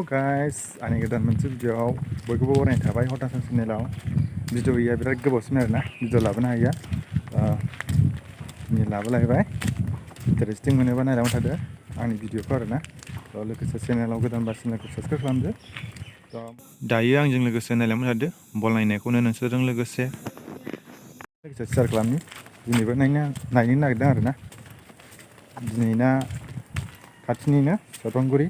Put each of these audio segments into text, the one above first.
guys आंनि गोदान मोनसे भिडिअआव बयखौबो बरायनाय थाबाय हटासन चेनेलाव भिडिअ गैया बिराद गोबावसिन आरोना भिडिअ लाबोनो हायैया दिनै लाबोलायबाय इन्टारेस्टिं मोनोबा नायलांबाय थादो आंनि भिडिअखौ आरोना लोगोसे चेनेलाव गोदानबा चेनेलखौ साबसक्राइब खालामदो दायो आंजों लोगोसे नायलांबाय थादो बल नायनायखौनो नोंसोरजों लोगोसे शेयार खालामनि दिनैबो नायनो नागिरदों आरोना दिनैना खाथिनिनो सेरफांगुरि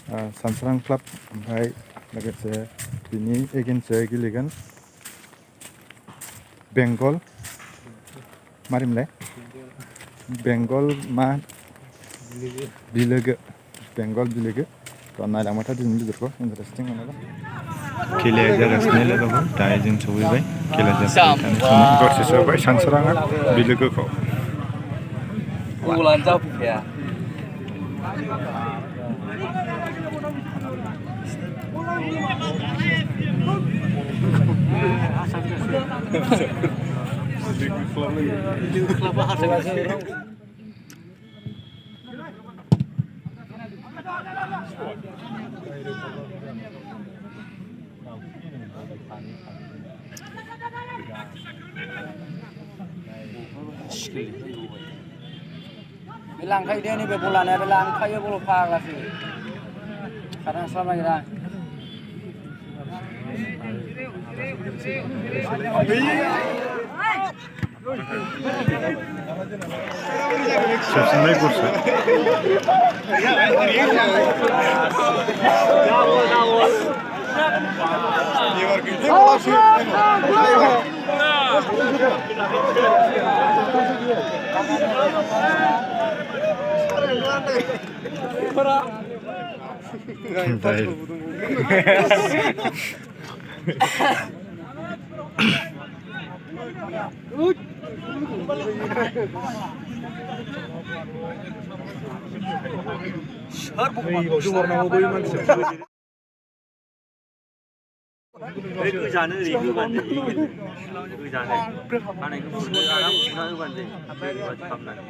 सानसोरां क्लाब ओमफ्राय लोगोसे बिनि एगेन्स्टै गेलेगोन बेंगल मारिमोनलाय बेंगल मा बिलोगो बेंगल बिलोगो नायलांबाय था दिनैनि भिडिअखौ इन्टारेस्टिं मोनोबा खेलाया जागासिनो लोगोफोर दायो जों सौहैबाय खेला जागासिनो थानाय समाव दसेसो होबाय सानसोराङा बिलोगोखौ लांखायो दे नैबे बल लानाया बे लांखायो बल फाग्लासो खारनांस्लाब नागिरा साबसिनलाय गरसे गोजानो ओरै होबानो गोजानो हानायखौ फुरनो आराम फुना होबानो जायो बेबादि खालामनानै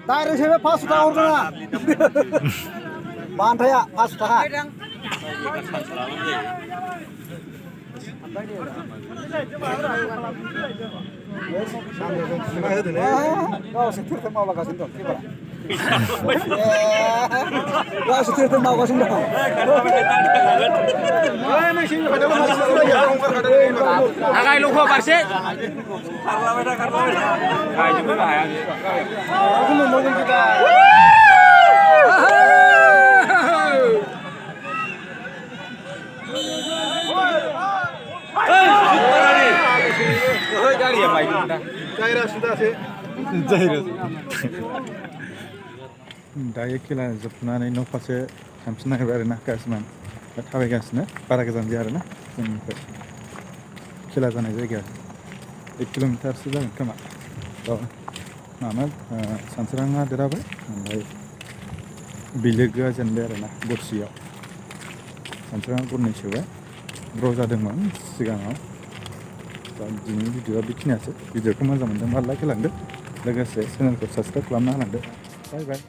डाइरेक्ट सोबे 500 थाखा हरगोना बान्थाया 500 थाखा गावसो थोरथोर मावलागासिनो दं गावसो थोरथोर मावगासिनो दं आगाय लंखौ फारसे खारलाबाय था गायजोबनो हाया दायो खेला जोबनानै न' फारसे थांफिननो नागिरबाय आरोना गासिमान दा थाबायगासिनो बारा गोजान जाया आरोना जोंनिफ्राय खेला जानाय जायगाया 1 किल'मिटारसो जागोन खोमा मामा सानसोराङा देरहाबाय ओमफ्राय बिलोगोआ जेनबाय आरोना गरसेयाव सानसोराङा गरनै सोबाय द्र' जादोंमोन सिगाङाव दा दिनैनि भिडिअआ बेखिनियासो भिडिअखौ मोजां मोनदोंबा लाइक होलांदो लोगोसे चेनेलखौ साबसक्राइब खालामना होलांदो बाय बाय